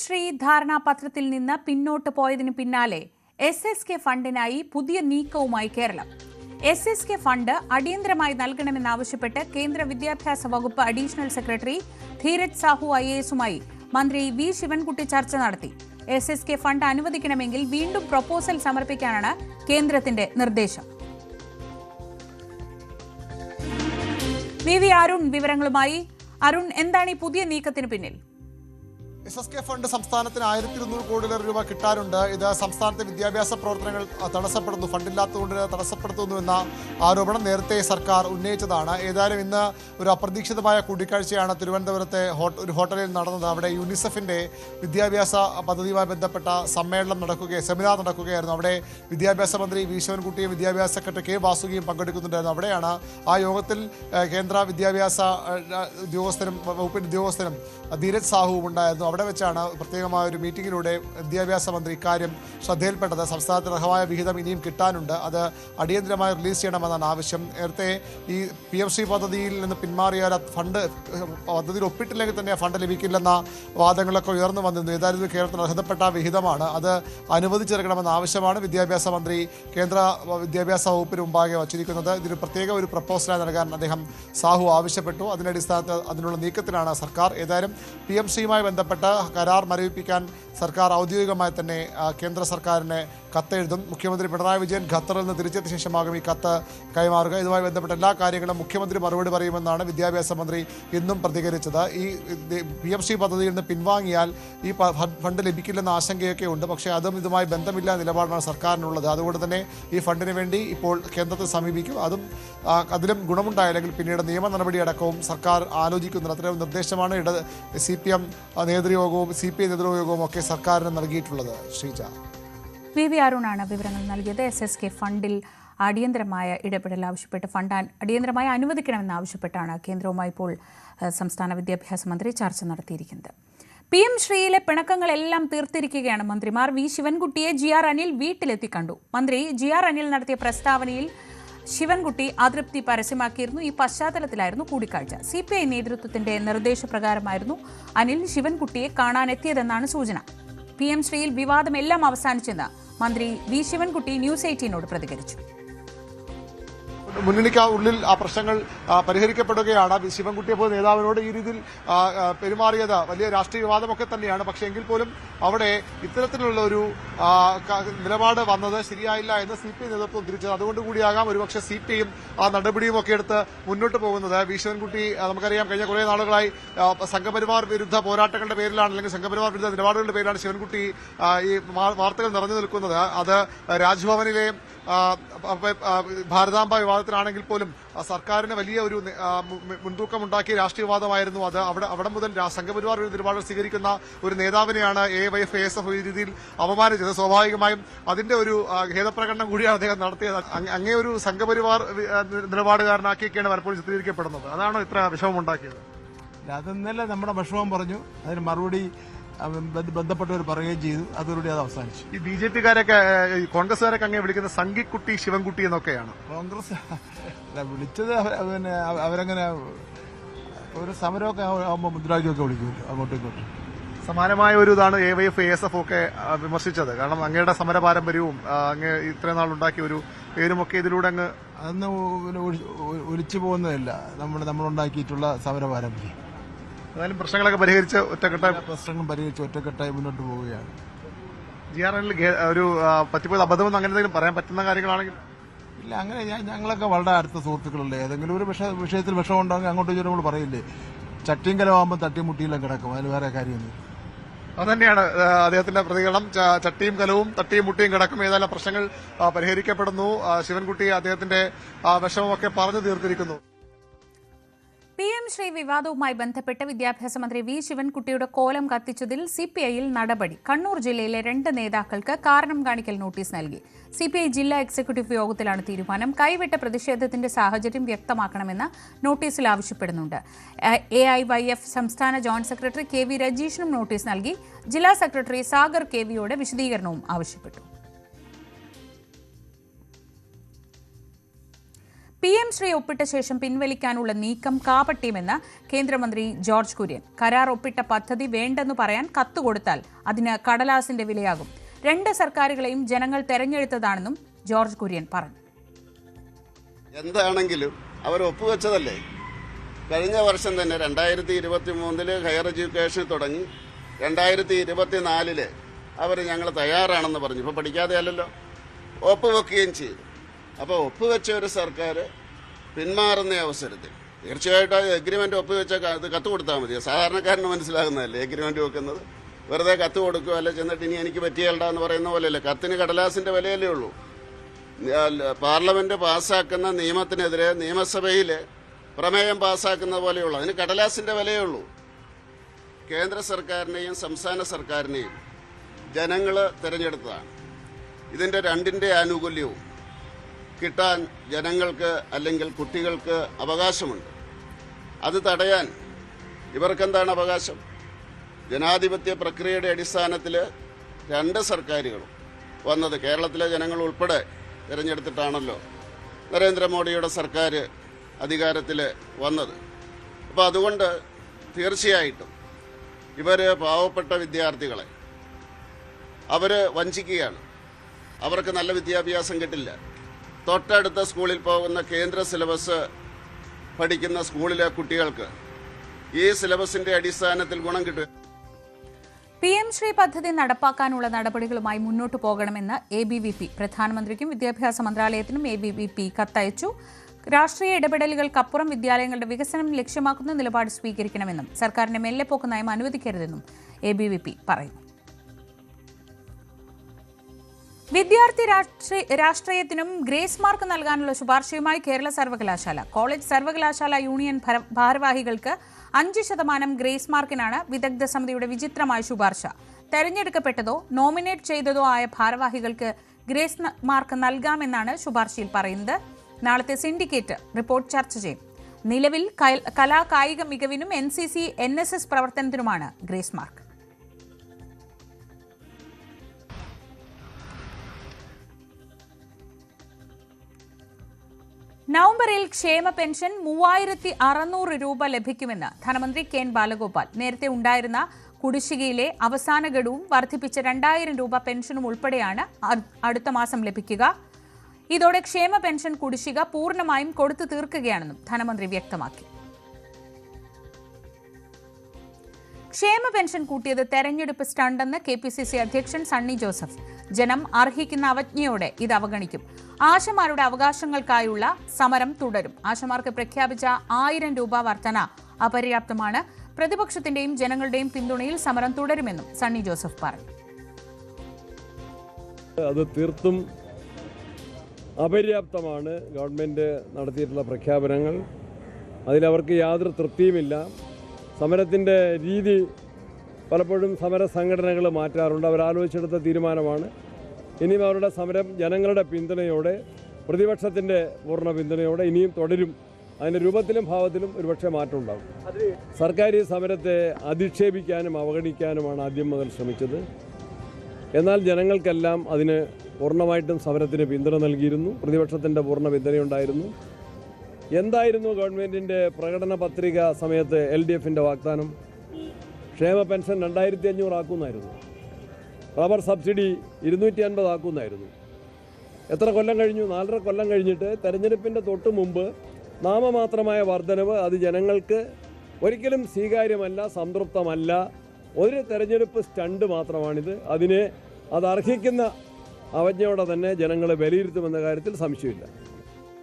ശ്രീ ധാരണാപത്രത്തിൽ നിന്ന് പിന്നോട്ട് പോയതിനു പിന്നാലെ SSK ഫണ്ടിനായി പുതിയ നീക്കവുമായി കേരളം. SSK ഫണ്ട് അടിയന്തരമായി നൽകണമെന്നാവശ്യപ്പെട്ട് കേന്ദ്ര വിദ്യാഭ്യാസ വകുപ്പ് അഡീഷണൽ സെക്രട്ടറി ധീരജ് സാഹു IASുമായി മന്ത്രി V ശിവൻകുട്ടി ചർച്ച നടത്തി. SSK ഫണ്ട് അനുവദിക്കണമെങ്കിൽ വീണ്ടും പ്രപ്പോസൽ സമർപ്പിക്കാനാണ് കേന്ദ്രത്തിന്റെ നിർദ്ദേശം. VV അരുൺ വിവരങ്ങളുമായി. അരുൺ, എന്താണ് ഈ പുതിയ നീക്കത്തിന് പിന്നിൽ? SSK ഫണ്ട് സംസ്ഥാനത്തിന് 1200 കോടിയിലേറെ രൂപ കിട്ടാനുണ്ട്. ഇത് സംസ്ഥാനത്തെ വിദ്യാഭ്യാസ പ്രവർത്തനങ്ങൾ തടസ്സപ്പെടുന്നു, ഫണ്ടില്ലാത്തതുകൊണ്ട് തടസ്സപ്പെടുത്തുന്നു എന്ന ആരോപണം നേരത്തെ സർക്കാർ ഉന്നയിച്ചതാണ്. ഏതായാലും ഇന്ന് ഒരു അപ്രതീക്ഷിതമായ കൂടിക്കാഴ്ചയാണ് തിരുവനന്തപുരത്തെ ഒരു ഹോട്ടലിൽ നടന്നത്. അവിടെ യൂണിസെഫിൻ്റെ വിദ്യാഭ്യാസ പദ്ധതിയുമായി ബന്ധപ്പെട്ട സെമിനാർ നടക്കുകയായിരുന്നു. അവിടെ വിദ്യാഭ്യാസ മന്ത്രി V ശിവൻകുട്ടിയും വിദ്യാഭ്യാസ സെക്രട്ടറി K വാസുകിയും പങ്കെടുക്കുന്നുണ്ടായിരുന്നു. അവിടെയാണ് ആ യോഗത്തിൽ കേന്ദ്ര വിദ്യാഭ്യാസ വകുപ്പിൻ്റെ ഉദ്യോഗസ്ഥനും ധീരജ് സാഹുവും ഉണ്ടായിരുന്നു. അവിടെ വെച്ചാണ് പ്രത്യേകമായ ഒരു മീറ്റിങ്ങിലൂടെ വിദ്യാഭ്യാസ മന്ത്രി ഇക്കാര്യം ശ്രദ്ധയിൽപ്പെട്ടത്. സംസ്ഥാനത്തിന് അർഹമായ വിഹിതം ഇനിയും കിട്ടാനുണ്ട്, അത് അടിയന്തരമായി റിലീസ് ചെയ്യണമെന്നാണ് ആവശ്യം. നേരത്തെ ഈ PM-ശ്രീ പദ്ധതിയിൽ നിന്ന് പിന്മാറിയാൽ പദ്ധതിയിൽ ഒപ്പിട്ടില്ലെങ്കിൽ തന്നെ ഫണ്ട് ലഭിക്കില്ലെന്ന വാദങ്ങളൊക്കെ ഉയർന്നു വന്നിരുന്നു. ഏതായാലും ഇത് കേരളത്തിന് അർഹതപ്പെട്ട വിഹിതമാണ്, അത് അനുവദിച്ചെടുക്കണമെന്ന ആവശ്യമാണ് വിദ്യാഭ്യാസ മന്ത്രി കേന്ദ്ര വിദ്യാഭ്യാസ വകുപ്പിന് മുമ്പാകെ വച്ചിരിക്കുന്നത്. ഇതിന് പ്രത്യേക ഒരു പ്രപ്പോസലായി നൽകാൻ അദ്ദേഹം സാഹു ആവശ്യപ്പെട്ടു. അതിൻ്റെ അടിസ്ഥാനത്തിൽ അതിനുള്ള നീക്കത്തിലാണ് സർക്കാർ. ഏതായാലും PM-ശ്രീയുമായി ബന്ധപ്പെട്ട കരാർ മരവിപ്പിക്കാൻ സർക്കാർ ഔദ്യോഗികമായി തന്നെ കേന്ദ്ര സർക്കാരിനെ കത്തെഴുതും. മുഖ്യമന്ത്രി പിണറായി വിജയൻ ഖത്തറിൽ നിന്ന് തിരിച്ചെത്തിയ ശേഷമാകും ഈ കത്ത് കൈമാറുക. ഇതുമായി ബന്ധപ്പെട്ട എല്ലാ കാര്യങ്ങളും മുഖ്യമന്ത്രി മറുപടി പറയുമെന്നാണ് വിദ്യാഭ്യാസ മന്ത്രി ഇന്നും പ്രതികരിച്ചത്. ഈ PM-ശ്രീ പദ്ധതിയിൽ നിന്ന് പിൻവാങ്ങിയാൽ ഈ ഫണ്ട് ലഭിക്കില്ലെന്ന ആശങ്കയൊക്കെ ഉണ്ട്. പക്ഷേ അതും ഇതുമായി ബന്ധമില്ല നിലപാടാണ് സർക്കാരിനുള്ളത്. അതുകൊണ്ട് തന്നെ ഈ ഫണ്ടിന് വേണ്ടി ഇപ്പോൾ കേന്ദ്രത്തെ സമീപിക്കും. അതിലും ഗുണമുണ്ടായില്ലെങ്കിൽ പിന്നീട് നിയമ നടപടി അടക്കവും സർക്കാർ ആലോചിക്കുന്നുണ്ട്. അത്തരം നിർദ്ദേശമാണ് CPM നേതൃയോഗവും CPI നേതൃയോഗവും ഒക്കെ സർക്കാരിന് നൽകിയിട്ടുള്ളത്. ശ്രീജ, VV അരുണാണ് വിവരങ്ങൾ നൽകിയത്. SSK ഫണ്ടിൽ അടിയന്തരമായ ഇടപെടൽ ആവശ്യപ്പെട്ട് ഫണ്ട് അടിയന്തരമായി അനുവദിക്കണമെന്നാവശ്യപ്പെട്ടാണ് കേന്ദ്രവുമായി ഇപ്പോൾ സംസ്ഥാന വിദ്യാഭ്യാസ മന്ത്രി ചർച്ച നടത്തിയിരിക്കുന്നത്. PM-ശ്രീയിലെ പിണക്കങ്ങളെല്ലാം തീർത്തിരിക്കുകയാണ് മന്ത്രിമാർ. V ശിവൻകുട്ടിയെ GR അനിൽ വീട്ടിലെത്തി കണ്ടു. മന്ത്രി GR അനിൽ നടത്തിയ പ്രസ്താവനയിൽ ശിവൻകുട്ടി അതൃപ്തി പരസ്യമാക്കിയിരുന്നു. ഈ പശ്ചാത്തലത്തിലായിരുന്നു കൂടിക്കാഴ്ച. CPI നേതൃത്വത്തിന്റെ നിർദ്ദേശപ്രകാരമായിരുന്നു അനിൽ ശിവൻകുട്ടിയെ കാണാനെത്തിയതെന്നാണ് സൂചന. PM-ശ്രീയിൽ വിവാദമെല്ലാം അവസാനിച്ചെന്ന് മന്ത്രി V ശിവൻകുട്ടി ന്യൂസ് 18നോട് പ്രതികരിച്ചു. മുന്നണിക്ക് ഉള്ളിൽ ആ പ്രശ്നങ്ങൾ പരിഹരിക്കപ്പെടുകയാണ്. ശിവൻകുട്ടിയെ പോലെ നേതാവിനോട് ഈ രീതിയിൽ പെരുമാറിയത് വലിയ രാഷ്ട്രീയ വിവാദമൊക്കെ തന്നെയാണ്. പക്ഷേ എങ്കിൽ പോലും അവിടെ ഇത്തരത്തിലുള്ള ഒരു നിലപാട് വന്നത് ശരിയായില്ല എന്ന് CPI നേതൃത്വം തിരിച്ചത്. അതുകൊണ്ട് കൂടിയാകാം ഒരുപക്ഷെ CPIയും ആ നടപടിയും ഒക്കെ എടുത്ത് മുന്നോട്ട് പോകുന്നത്. V ശിവൻകുട്ടി നമുക്കറിയാം കഴിഞ്ഞ കുറേ നാളുകളായി സംഘപരിവാർ വിരുദ്ധ പോരാട്ടങ്ങളുടെ പേരിലാണ്, അല്ലെങ്കിൽ സംഘപരിവാർ വിരുദ്ധ നിലപാടുകളുടെ പേരിലാണ് ശിവൻകുട്ടി ഈ വാർത്തകൾ നിറഞ്ഞു നിൽക്കുന്നത്. അത് രാജ്ഭവനിലെ ഭാരതാംബ വിവാദത്തിലാണെങ്കിൽ പോലും സർക്കാരിന് വലിയ ഒരു മുൻതൂക്കമുണ്ടാക്കിയ രാഷ്ട്രീയവാദമായിരുന്നു അത്. അവിടെ മുതൽ സംഘപരിവാർ നിലപാടുകൾ സ്വീകരിക്കുന്ന ഒരു നേതാവിനെയാണ് AYF ASF ഈ രീതിയിൽ അപമാനിച്ചത്. സ്വാഭാവികമായും അതിന്റെ ഒരു ഖേദപ്രകടനം കൂടിയാണ് അദ്ദേഹം നടത്തിയത്. അങ്ങേ ഒരു സംഘപരിവാർ നിലപാടുകാരനാക്കിയൊക്കെയാണ് പലപ്പോഴും ചിത്രീകരിക്കപ്പെടുന്നത്. അതാണോ ഇത്ര വിഷമമുണ്ടാക്കിയത്? അതെന്നല്ല നമ്മുടെ വിഷമം പറഞ്ഞു, അതിന് മറുപടി ബന്ധപ്പെട്ടവർ പറയുകയും ചെയ്തു. അതോടുകൂടി അത് അവസാനിച്ചു. ഈ BJP-കാരൊക്കെ കോൺഗ്രസ്സുകാരൊക്കെ അങ്ങനെ വിളിക്കുന്നത് സംഘിക്കുട്ടി ശിവൻകുട്ടി എന്നൊക്കെയാണ്. കോൺഗ്രസ് വിളിച്ചത് പിന്നെ അവരങ്ങനെ ഒരു സമരമൊക്കെ ആകുമ്പോൾ മുദ്രാവാക്യമൊക്കെ വിളിക്കുമല്ലോ അങ്ങോട്ടും ഇങ്ങോട്ടും. സമാനമായ ഒരു ഇതാണ് AYF ASF ഒക്കെ വിമർശിച്ചത്. കാരണം അങ്ങയുടെ സമര പാരമ്പര്യവും അങ്ങ് ഇത്രയും നാളുണ്ടാക്കിയ ഒരു പേരുമൊക്കെ ഇതിലൂടെ അങ്ങ് അതൊന്നും ഒലിച്ചു പോകുന്നതല്ല നമ്മളുണ്ടാക്കിയിട്ടുള്ള സമര പാരമ്പര്യം. ഏതായാലും പ്രശ്നങ്ങളൊക്കെ പരിഹരിച്ച് ഒറ്റക്കെട്ടായി മുന്നോട്ട് പോവുകയാണ്. GR അനിൽ ഒരു പറ്റിപ്പോയത് അബദ്ധമെന്ന് അങ്ങനെ എന്തെങ്കിലും പറയാൻ പറ്റുന്ന കാര്യങ്ങളാണെങ്കിൽ? ഇല്ല, അങ്ങനെ ഞങ്ങളൊക്കെ വളരെ അടുത്ത സുഹൃത്തുക്കളല്ലേ. ഏതെങ്കിലും ഒരു വിഷയത്തിൽ വിഷമം ഉണ്ടാകുമെങ്കിൽ അങ്ങോട്ട് ഇങ്ങോട്ടും നമ്മൾ പറയില്ലേ. ചട്ടിയും കലമാകുമ്പോൾ തട്ടിയും മുട്ടിയിലും കിടക്കും, അതിൽ വേറെ കാര്യമൊന്നും. അതുതന്നെയാണ് അദ്ദേഹത്തിന്റെ പ്രതികരണം. ചട്ടിയും കലവും തട്ടിയും മുട്ടിയും കിടക്കും. ഏതായാലും പ്രശ്നങ്ങൾ പരിഹരിക്കപ്പെടുന്നു. ശിവൻകുട്ടി അദ്ദേഹത്തിന്റെ വിഷമമൊക്കെ പറഞ്ഞു തീർത്തിരിക്കുന്നു. PM-ശ്രീ വിവാദവുമായി ബന്ധപ്പെട്ട് വിദ്യാഭ്യാസ മന്ത്രി V ശിവൻകുട്ടിയുടെ കോലം കത്തിച്ചതിൽ CPIയിൽ നടപടി. കണ്ണൂർ ജില്ലയിലെ 2 നേതാക്കൾക്ക് കാരണം കാണിക്കൽ നോട്ടീസ് നൽകി. CPI ജില്ലാ എക്സിക്യൂട്ടീവ് യോഗത്തിലാണ് തീരുമാനം. കൈവിട്ട പ്രതിഷേധത്തിന്റെ സാഹചര്യം വ്യക്തമാക്കണമെന്ന് നോട്ടീസിൽ ആവശ്യപ്പെടുന്നുണ്ട്. AIYF സംസ്ഥാന ജോയിന്റ് സെക്രട്ടറി KV രജീഷിനും നോട്ടീസ് നൽകി. ജില്ലാ സെക്രട്ടറി സാഗർ KVയോട് വിശദീകരണവും ആവശ്യപ്പെട്ടു. PM ശ്രീ ഒപ്പിട്ട ശേഷം പിൻവലിക്കാനുള്ള നീക്കം കാപട്യമെന്ന് കേന്ദ്രമന്ത്രി ജോർജ് കുര്യൻ. കരാർ ഒപ്പിട്ട പദ്ധതി വേണ്ടെന്ന് പറയാൻ കത്ത് കൊടുത്താൽ അതിന് കടലാസിന്റെ വിലയാകും. 2 സർക്കാരുകളെയും ജനങ്ങൾ തെരഞ്ഞെടുത്തതാണെന്നും ജോർജ് കുര്യൻ പറഞ്ഞു. എന്താണെങ്കിലും അവർ ഒപ്പുവെച്ചതല്ലേ. കഴിഞ്ഞ വർഷം തന്നെ 2023 ഹയർ എഡ്യൂക്കേഷൻ തുടങ്ങി 2024 അവർ ഞങ്ങൾ തയ്യാറാണെന്ന് പറഞ്ഞു. ഇപ്പോൾ പഠിക്കാതെ അല്ലല്ലോ, ഒപ്പുവെക്കുകയും ചെയ്തു. അപ്പോൾ ഒപ്പുവെച്ച ഒരു സർക്കാർ പിന്മാറുന്ന അവസരത്തിൽ തീർച്ചയായിട്ടും എഗ്രിമെൻ്റ് ഒപ്പുവെച്ച കത്ത് കൊടുത്താൽ മതി. സാധാരണക്കാരന് മനസ്സിലാകുന്നതല്ലേ എഗ്രിമെൻ്റ് വെക്കുന്നത്. വെറുതെ കത്ത് കൊടുക്കുകയല്ല, ചെന്നിട്ട് ഇനി എനിക്ക് പറ്റിയല്ല പറയുന്ന പോലെയല്ലേ. കത്തിന് കടലാസിൻ്റെ വിലയല്ലേ ഉള്ളൂ. പാർലമെൻറ്റ് പാസ്സാക്കുന്ന നിയമത്തിനെതിരെ നിയമസഭയിൽ പ്രമേയം പാസ്സാക്കുന്ന പോലെയുള്ളൂ. അതിന് കടലാസിൻ്റെ വിലയേ ഉള്ളൂ. കേന്ദ്ര സർക്കാരിനെയും സംസ്ഥാന സർക്കാരിനെയും ജനങ്ങൾ തിരഞ്ഞെടുത്തതാണ്. ഇതിൻ്റെ രണ്ടിൻ്റെ ആനുകൂല്യവും കിട്ടാൻ ജനങ്ങൾക്ക് അല്ലെങ്കിൽ കുട്ടികൾക്ക് അവകാശമുണ്ട്. അത് തടയാൻ ഇവർക്കെന്താണ് അവകാശം? ജനാധിപത്യ പ്രക്രിയയുടെ അടിസ്ഥാനത്തിൽ 2 സർക്കാരുകളും വന്നത് കേരളത്തിലെ ജനങ്ങൾ ഉൾപ്പെടെ തിരഞ്ഞെടുത്തിട്ടാണല്ലോ നരേന്ദ്രമോദിയുടെ സർക്കാർ അധികാരത്തിൽ വന്നത്. അപ്പോൾ അതുകൊണ്ട് തീർച്ചയായിട്ടും ഇവർ പാവപ്പെട്ട വിദ്യാർത്ഥികളെ അവർ വഞ്ചിക്കുകയാണ്. അവർക്ക് നല്ല വിദ്യാഭ്യാസം കിട്ടില്ല. തൊട്ടടുത്ത സ്കൂളിൽ പോകുന്ന കേന്ദ്ര സിലബസ് പഠിക്കുന്ന സ്കൂളിലെ കുട്ടികൾക്ക് ഈ സിലബസിൻ്റെ അടിസ്ഥാനത്തിൽ ഗുണം കിട്ടും. PM ശ്രീ പദ്ധതി നടപ്പാക്കാനുള്ള നടപടികളുമായി മുന്നോട്ടു പോകണമെന്ന് ABVP പ്രധാനമന്ത്രിക്കും വിദ്യാഭ്യാസ മന്ത്രാലയത്തിനും ABVP കത്തയച്ചു. രാഷ്ട്രീയ ഇടപെടലുകൾക്കപ്പുറം വിദ്യാലയങ്ങളുടെ വികസനം ലക്ഷ്യമാക്കുന്ന നിലപാട് സ്വീകരിക്കണമെന്നും സർക്കാരിന്റെ മെല്ലെപ്പോക്ക് നയം അനുവദിക്കരുതെന്നും ABVP പറയുന്നു. വിദ്യാർത്ഥി രാഷ്ട്രീയത്തിനും ഗ്രേസ് മാർക്ക് നൽകാനുള്ള ശുപാർശയുമായി കേരള സർവകലാശാല. കോളേജ് സർവകലാശാല യൂണിയൻ ഭാരവാഹികൾക്ക് 5% ഗ്രേസ് മാർക്കിനാണ് വിദഗ്ധ സമിതിയുടെ വിചിത്രമായ ശുപാർശ. തെരഞ്ഞെടുക്കപ്പെട്ടതോ നോമിനേറ്റ് ചെയ്തതോ ആയ ഭാരവാഹികൾക്ക് ഗ്രേസ് മാർക്ക് നൽകാമെന്നാണ് ശുപാർശയിൽ പറയുന്നത്. നാളത്തെ സിൻഡിക്കേറ്റ് റിപ്പോർട്ട് ചർച്ച ചെയ്യും. നിലവിൽ കലാ കായിക മികവിനും NCC NSS പ്രവർത്തനത്തിനുമാണ് ഗ്രേസ് മാർക്ക്. നവംബറിൽ ക്ഷേമ പെൻഷൻ 3600 രൂപ ലഭിക്കുമെന്ന് ധനമന്ത്രി കെൻ ബാലഗോപാൽ. നേരത്തെ ഉണ്ടായിരുന്ന കുടിശ്ശികയിലെ അവസാന ഗഡുവും വർദ്ധിപ്പിച്ച 2000 രൂപ പെൻഷനും ഉൾപ്പെടെയാണ് അടുത്ത മാസം ലഭിക്കുക. ഇതോടെ ക്ഷേമ പെൻഷൻ കുടിശ്ശിക പൂർണ്ണമായും കൊടുത്തു തീർക്കുകയാണെന്നും ധനമന്ത്രി വ്യക്തമാക്കി. ക്ഷേമ പെൻഷൻ കൂട്ടിയത് തെരഞ്ഞെടുപ്പ് സ്റ്റണ്ടെന്ന് KPCC അധ്യക്ഷൻ സണ്ണി ജോസഫ്. ജനം അർഹിക്കുന്ന അവജ്ഞയോടെ ഇത് അവഗണിക്കും. ആശമാരുടെ അവകാശങ്ങൾക്കായുള്ള സമരം തുടരും. ആശമാർക്ക് പ്രഖ്യാപിച്ച 1000 രൂപ വർധന അപര്യാപ്തമാണ്. പ്രതിപക്ഷത്തിന്റെയും ജനങ്ങളുടെയും പിന്തുണയിൽ സമരം തുടരുമെന്നും സണ്ണി ജോസഫ് പറഞ്ഞു. അത് തീർത്തും അപര്യാപ്തമാണ്. ഗവൺമെൻറ് നടത്തിയിട്ടുള്ള പ്രഖ്യാപനങ്ങൾ അതിലവർക്ക് യാതൊരു തൃപ്തിയുമില്ല. സമരത്തിൻ്റെ രീതി പലപ്പോഴും സമര സംഘടനകൾ മാറ്റാറുണ്ട്. അവരാലോചിച്ചെടുത്ത തീരുമാനമാണ്. ഇനിയും അവരുടെ സമരം ജനങ്ങളുടെ പിന്തുണയോടെ, പ്രതിപക്ഷത്തിൻ്റെ പൂർണ്ണ പിന്തുണയോടെ ഇനിയും തുടരും. അതിൻ്റെ രൂപത്തിലും ഭാവത്തിലും ഒരുപക്ഷെ മാറ്റം ഉണ്ടാകും. സർക്കാർ ഈ സമരത്തെ അധിക്ഷേപിക്കാനും അവഗണിക്കാനുമാണ് ആദ്യം മുതൽ ശ്രമിച്ചത്. എന്നാൽ ജനങ്ങൾക്കെല്ലാം അതിന് പൂർണ്ണമായിട്ടും സമരത്തിന് പിന്തുണ നൽകിയിരുന്നു. പ്രതിപക്ഷത്തിൻ്റെ പൂർണ്ണ പിന്തുണയുണ്ടായിരുന്നു. എന്തായിരുന്നു ഗവൺമെൻറ്റിൻ്റെ പ്രകടന പത്രിക സമയത്ത് LDFൻ്റെ വാഗ്ദാനം? ക്ഷേമ പെൻഷൻ 2500 ആക്കുന്നായിരുന്നു. റബ്ബർ സബ്സിഡി 250 ആക്കുന്നായിരുന്നു. എത്ര കൊല്ലം കഴിഞ്ഞു? 4.5 കൊല്ലം കഴിഞ്ഞിട്ട് തെരഞ്ഞെടുപ്പിൻ്റെ തൊട്ട് മുമ്പ് നാമമാത്രമായ വർധനവ് അത് ജനങ്ങൾക്ക് ഒരിക്കലും സ്വീകാര്യമല്ല, സംതൃപ്തമല്ല. ഒരു തെരഞ്ഞെടുപ്പ് സ്റ്റണ്ട് മാത്രമാണിത്. അത് അർഹിക്കുന്ന അവജ്ഞയോടെ തന്നെ ജനങ്ങളെ വിലയിരുത്തുമെന്ന കാര്യത്തിൽ സംശയമില്ല.